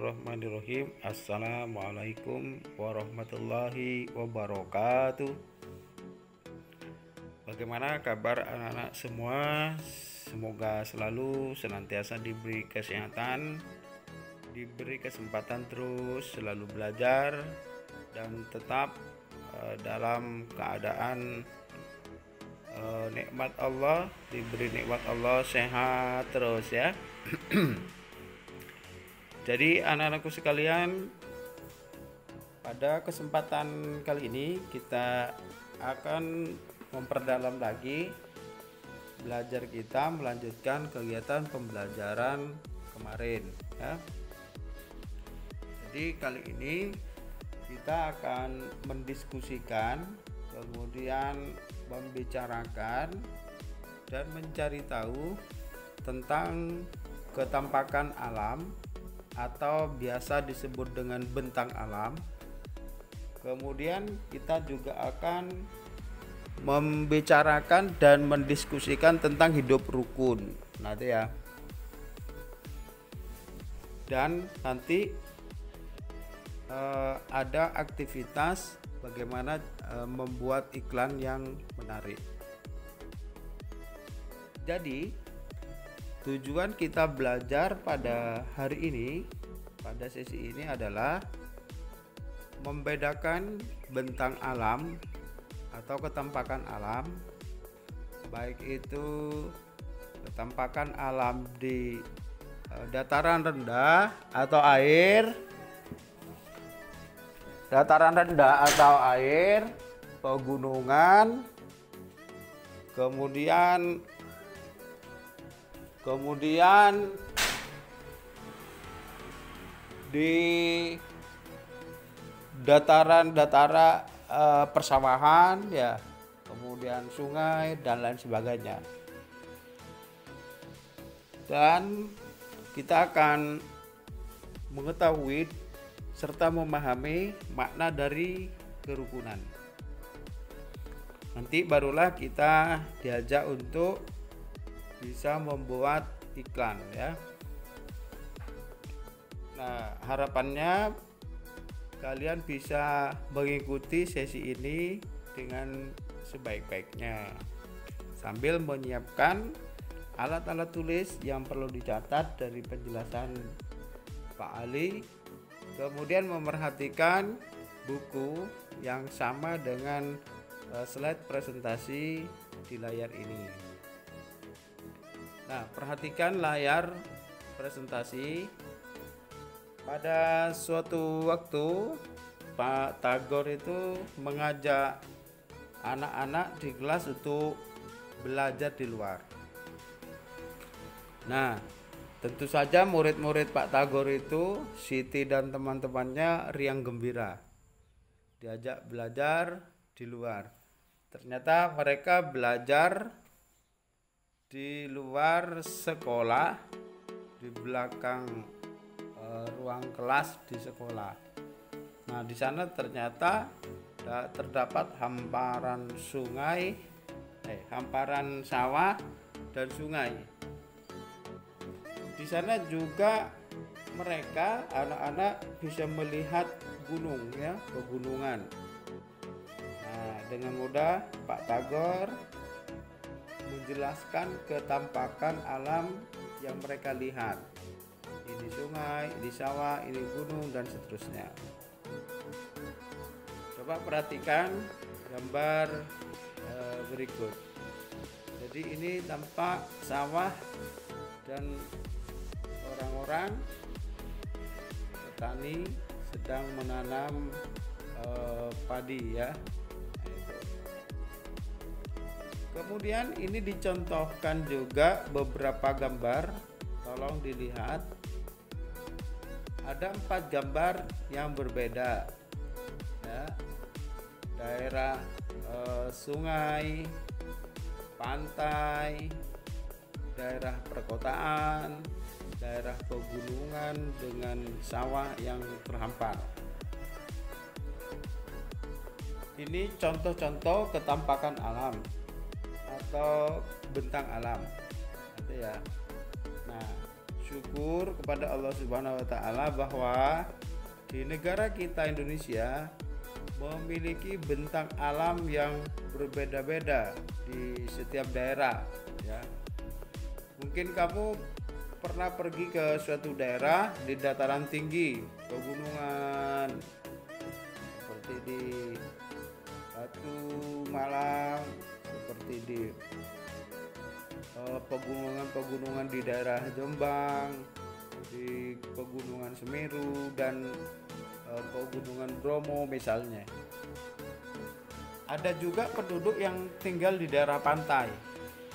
Bismillahirrahmanirrahim. Assalamualaikum warahmatullahi wabarakatuh. Bagaimana kabar anak-anak semua? Semoga selalu senantiasa diberi kesehatan, diberi kesempatan terus selalu belajar dan tetap dalam keadaan nikmat Allah, diberi nikmat Allah, sehat terus ya. Jadi anak-anakku sekalian, pada kesempatan kali ini kita akan memperdalam lagi belajar kita, melanjutkan kegiatan pembelajaran kemarin ya. Jadi kali ini kita akan mendiskusikan, kemudian membicarakan dan mencari tahu tentang ketampakan alam atau biasa disebut dengan bentang alam. Kemudian kita juga akan membicarakan dan mendiskusikan tentang hidup rukun nanti ya. Dan nanti ada aktivitas bagaimana membuat iklan yang menarik. Jadi tujuan kita belajar pada hari ini, pada sesi ini adalah membedakan bentang alam atau ketampakan alam, baik itu ketampakan alam di dataran rendah atau air, dataran rendah atau air, pegunungan, kemudian di dataran persawahan ya, kemudian sungai dan lain sebagainya. Dan kita akan mengetahui serta memahami makna dari kerukunan. Nanti barulah kita diajak untuk bisa membuat iklan ya. Nah, harapannya kalian bisa mengikuti sesi ini dengan sebaik-baiknya sambil menyiapkan alat-alat tulis yang perlu dicatat dari penjelasan Pak Ali, kemudian memerhatikan buku yang sama dengan slide presentasi di layar ini. Nah, perhatikan layar presentasi. Pada suatu waktu Pak Tagor itu mengajak anak-anak di kelas untuk belajar di luar. Nah, tentu saja murid-murid Pak Tagor itu, Siti dan teman-temannya riang gembira diajak belajar di luar. Ternyata mereka belajar di luar sekolah, di belakang ruang kelas di sekolah. Nah, di sana ternyata terdapat hamparan hamparan sawah dan sungai. Di sana juga mereka anak-anak bisa melihat gunung ya, pegunungan. Nah, dengan mudah Pak Tagor menjelaskan ketampakan alam yang mereka lihat. Ini sungai, ini sawah, ini gunung dan seterusnya. Coba perhatikan gambar berikut. Jadi ini tampak sawah dan orang-orang petani sedang menanam padi ya. Kemudian ini dicontohkan juga beberapa gambar, tolong dilihat. Ada 4 gambar yang berbeda ya. Daerah sungai, pantai, daerah perkotaan, daerah pegunungan dengan sawah yang terhampar. Ini contoh-contoh ketampakan alam atau bentang alam ya. Nah, bersyukur kepada Allah Subhanahu wa taala bahwa di negara kita Indonesia memiliki bentang alam yang berbeda-beda di setiap daerah ya. Mungkin kamu pernah pergi ke suatu daerah di dataran tinggi, pegunungan seperti di Batu Malang, seperti di pegunungan-pegunungan di daerah Jombang, di pegunungan Semeru dan pegunungan Bromo misalnya. Ada juga penduduk yang tinggal di daerah pantai,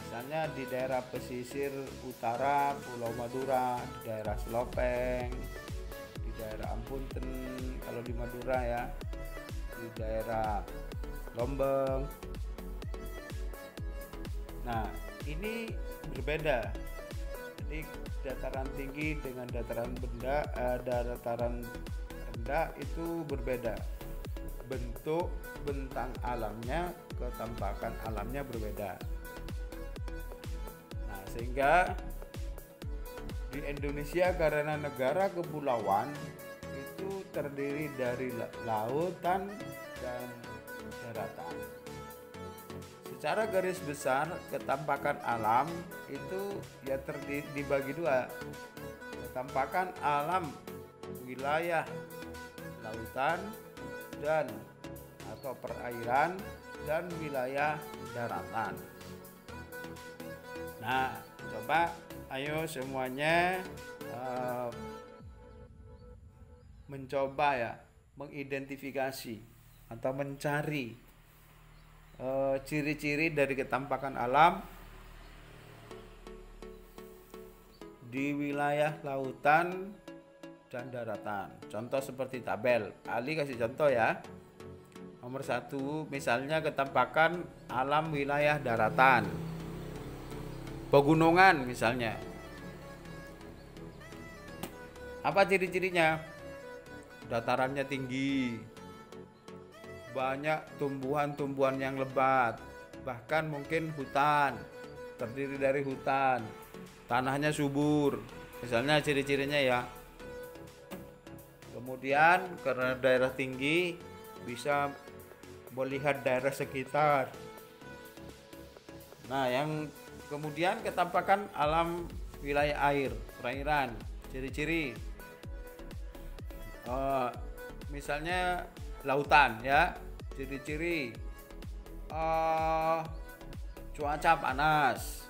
misalnya di daerah pesisir utara Pulau Madura, di daerah Selopeng, di daerah Ampunten kalau di Madura ya, di daerah Lombeng. Nah, ini berbeda. Jadi dataran tinggi dengan dataran rendah itu berbeda. Bentuk bentang alamnya, ketampakan alamnya berbeda. Nah, sehingga di Indonesia karena negara kepulauan itu terdiri dari lautan dan daratan. Secara garis besar ketampakan alam itu ya dibagi dua. Ketampakan alam wilayah lautan dan atau perairan dan wilayah daratan. Nah, coba ayo semuanya mencoba ya mengidentifikasi atau mencari ciri-ciri dari ketampakan alam di wilayah lautan dan daratan. Contoh seperti tabel. Ali kasih contoh ya. Nomor 1 misalnya ketampakan alam wilayah daratan. Pegunungan misalnya. Apa ciri-cirinya? Datarannya tinggi. Banyak tumbuhan-tumbuhan yang lebat. Bahkan mungkin hutan. Terdiri dari hutan. Tanahnya subur. Misalnya ciri-cirinya ya. Kemudian karena daerah tinggi bisa melihat daerah sekitar. Nah, yang kemudian ketampakan alam wilayah air, perairan, ciri-ciri. Misalnya lautan ya, ciri-ciri cuaca panas,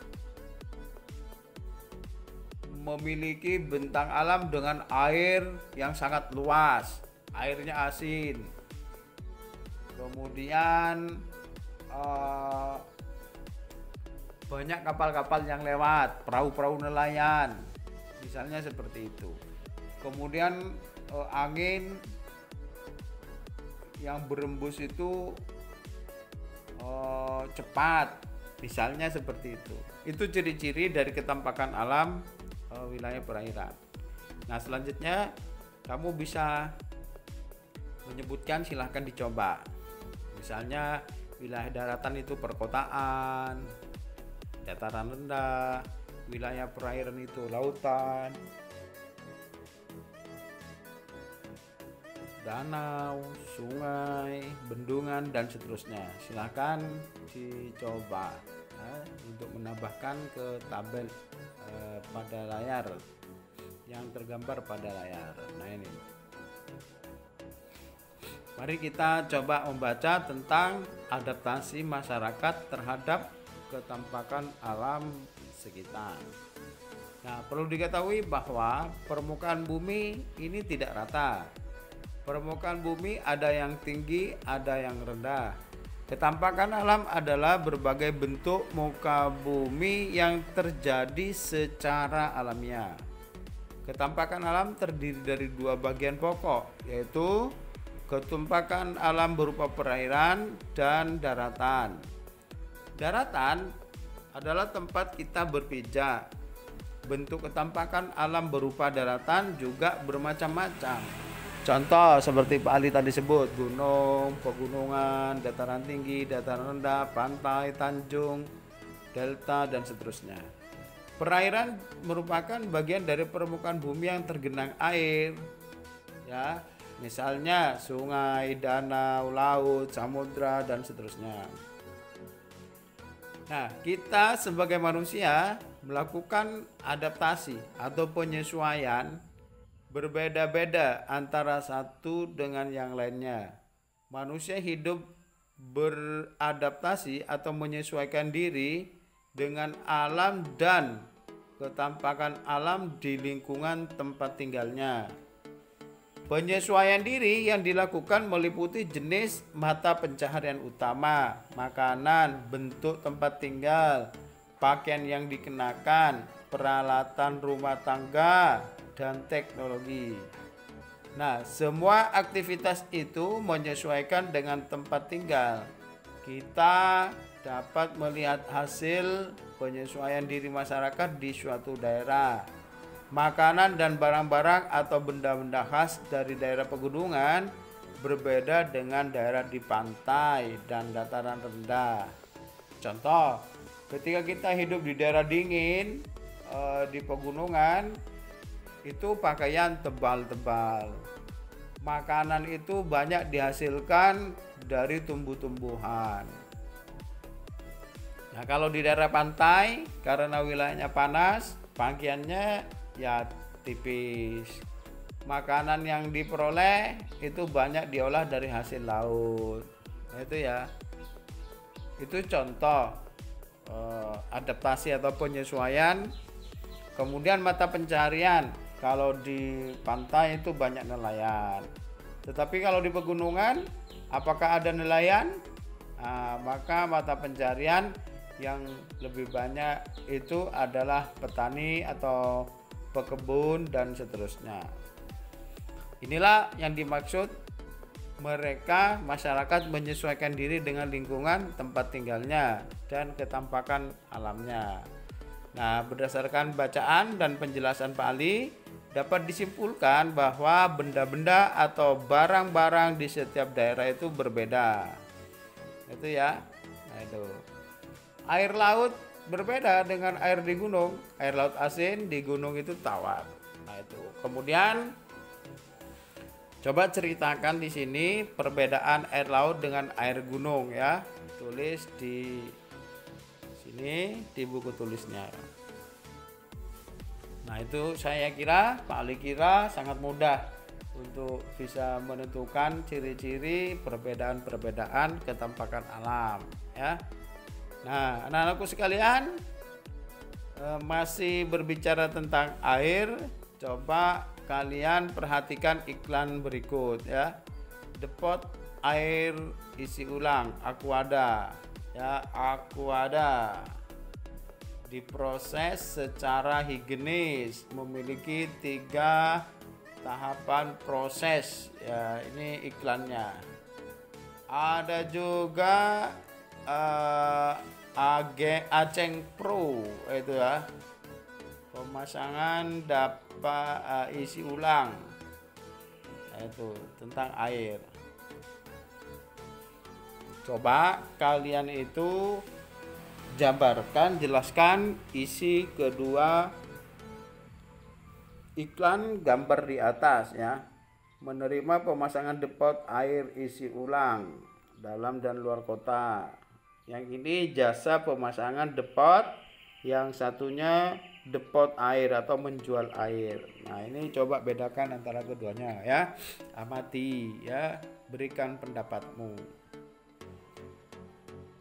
memiliki bentang alam dengan air yang sangat luas, airnya asin. Kemudian banyak kapal-kapal yang lewat, perahu-perahu nelayan, misalnya seperti itu. Kemudian angin yang berembus itu cepat, misalnya seperti itu. Itu ciri-ciri dari ketampakan alam wilayah perairan. Nah, selanjutnya kamu bisa menyebutkan, silahkan dicoba. Misalnya wilayah daratan itu perkotaan, dataran rendah, wilayah perairan itu lautan, danau, sungai, bendungan dan seterusnya. Silahkan dicoba untuk menambahkan ke tabel pada layar yang tergambar pada layar. Nah, ini mari kita coba membaca tentang adaptasi masyarakat terhadap ketampakan alam sekitar. Nah, perlu diketahui bahwa permukaan bumi ini tidak rata. Permukaan bumi ada yang tinggi, ada yang rendah. Ketampakan alam adalah berbagai bentuk muka bumi yang terjadi secara alamiah. Ketampakan alam terdiri dari dua bagian pokok, yaitu ketampakan alam berupa perairan dan daratan. Daratan adalah tempat kita berpijak. Bentuk ketampakan alam berupa daratan juga bermacam-macam. Contoh seperti Pak Ali tadi sebut, gunung, pegunungan, dataran tinggi, dataran rendah, pantai, tanjung, delta, dan seterusnya. Perairan merupakan bagian dari permukaan bumi yang tergenang air, ya, misalnya sungai, danau, laut, samudra, dan seterusnya. Nah, kita sebagai manusia melakukan adaptasi atau penyesuaian berbeda-beda antara satu dengan yang lainnya. Manusia hidup beradaptasi atau menyesuaikan diri dengan alam dan ketampakan alam di lingkungan tempat tinggalnya. Penyesuaian diri yang dilakukan meliputi jenis mata pencaharian utama, makanan, bentuk tempat tinggal, pakaian yang dikenakan, peralatan rumah tangga, dan teknologi. Nah, semua aktivitas itu menyesuaikan dengan tempat tinggal. Kita dapat melihat hasil penyesuaian diri masyarakat di suatu daerah. Makanan dan barang-barang atau benda-benda khas dari daerah pegunungan berbeda dengan daerah di pantai dan dataran rendah. Contoh, ketika kita hidup di daerah dingin, di pegunungan, itu pakaian tebal-tebal. Makanan itu banyak dihasilkan dari tumbuh-tumbuhan. Nah, kalau di daerah pantai, karena wilayahnya panas, pakaiannya ya tipis. Makanan yang diperoleh itu banyak diolah dari hasil laut. Nah, itu ya. Itu contoh adaptasi atau penyesuaian. Kemudian mata pencaharian. Kalau di pantai itu banyak nelayan. Tetapi kalau di pegunungan, apakah ada nelayan? Nah, maka mata pencaharian yang lebih banyak itu adalah petani atau pekebun dan seterusnya. Inilah yang dimaksud mereka masyarakat menyesuaikan diri dengan lingkungan tempat tinggalnya dan ketampakan alamnya. Nah, berdasarkan bacaan dan penjelasan Pak Ali, dapat disimpulkan bahwa benda-benda atau barang-barang di setiap daerah itu berbeda. Itu ya. Nah, itu. Air laut berbeda dengan air di gunung. Air laut asin di gunung itu tawar. Nah, itu. Kemudian coba ceritakan di sini perbedaan air laut dengan air gunung ya. Tulis di sini di buku tulisnya. Nah, itu saya kira, Pak Ali kira sangat mudah untuk bisa menentukan ciri-ciri perbedaan-perbedaan ketampakan alam ya. Nah, anak-anakku sekalian, masih berbicara tentang air, coba kalian perhatikan iklan berikut ya. Depot air isi ulang Aquada ya, Aquada diproses secara higienis, memiliki 3 tahapan proses ya. Ini iklannya. Ada juga Aceng Pro itu ya, pemasangan dapat isi ulang. Nah, itu tentang air. Coba kalian itu jabarkan, jelaskan isi kedua iklan gambar di atas ya. Menerima pemasangan depot air isi ulang dalam dan luar kota. Yang ini jasa pemasangan depot, yang satunya depot air atau menjual air. Nah, ini coba bedakan antara keduanya ya. Amati ya, berikan pendapatmu.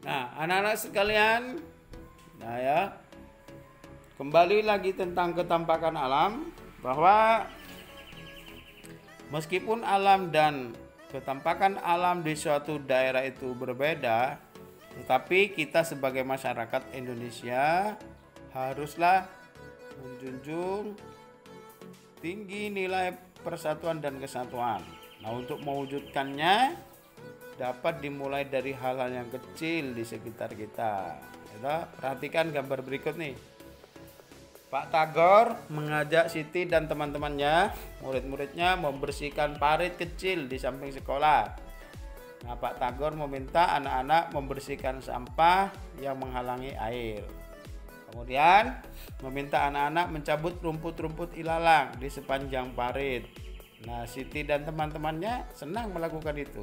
Nah, anak-anak sekalian, nah ya, kembali lagi tentang ketampakan alam, bahwa meskipun alam dan ketampakan alam di suatu daerah itu berbeda, tetapi kita sebagai masyarakat Indonesia haruslah menjunjung tinggi nilai persatuan dan kesatuan. Nah, untuk mewujudkannya dapat dimulai dari hal-hal yang kecil di sekitar kita. Perhatikan gambar berikut nih. Pak Tagor mengajak Siti dan teman-temannya, murid-muridnya, membersihkan parit kecil di samping sekolah. Nah, Pak Tagor meminta anak-anak membersihkan sampah yang menghalangi air. Kemudian meminta anak-anak mencabut rumput-rumput ilalang di sepanjang parit. Nah, Siti dan teman-temannya senang melakukan itu.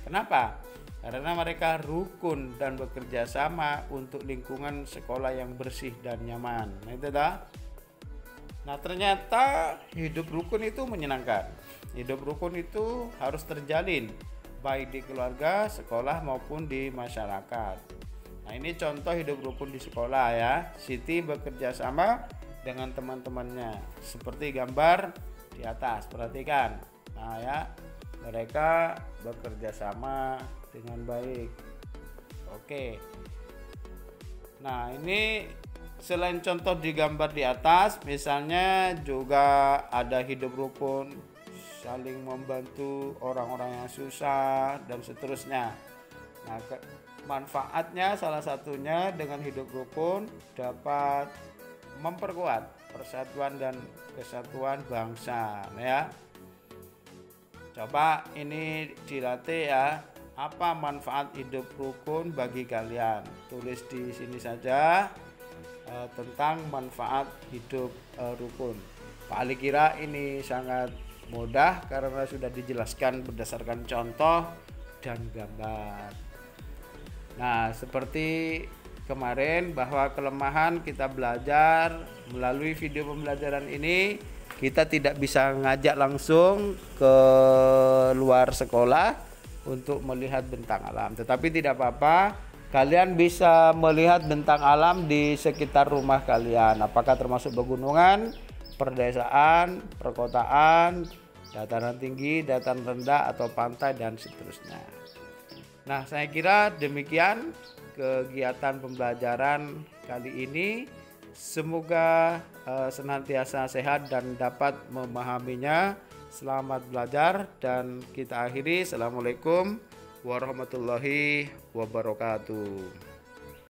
Kenapa? Karena mereka rukun dan bekerja sama untuk lingkungan sekolah yang bersih dan nyaman. Nah, itu dah. Nah, ternyata hidup rukun itu menyenangkan. Hidup rukun itu harus terjalin baik di keluarga, sekolah maupun di masyarakat. Nah, ini contoh hidup rukun di sekolah ya. Siti bekerja sama dengan teman-temannya seperti gambar di atas. Perhatikan. Nah, ya. Mereka bekerja sama dengan baik. Oke. Nah, ini selain contoh di gambar di atas, misalnya juga ada hidup rukun, saling membantu orang-orang yang susah dan seterusnya. Nah, manfaatnya salah satunya dengan hidup rukun dapat memperkuat persatuan dan kesatuan bangsa, ya. Coba ini dilatih ya. Apa manfaat hidup rukun bagi kalian? Tulis di sini saja tentang manfaat hidup rukun. Pak Ali kira ini sangat mudah karena sudah dijelaskan berdasarkan contoh dan gambar. Nah, seperti kemarin bahwa kelemahan kita belajar melalui video pembelajaran ini, kita tidak bisa ngajak langsung ke luar sekolah untuk melihat bentang alam. Tetapi tidak apa-apa, kalian bisa melihat bentang alam di sekitar rumah kalian. Apakah termasuk pegunungan, perdesaan, perkotaan, dataran tinggi, dataran rendah, atau pantai, dan seterusnya. Nah, saya kira demikian kegiatan pembelajaran kali ini. Semoga senantiasa sehat dan dapat memahaminya. Selamat belajar dan kita akhiri. Assalamualaikum warahmatullahi wabarakatuh.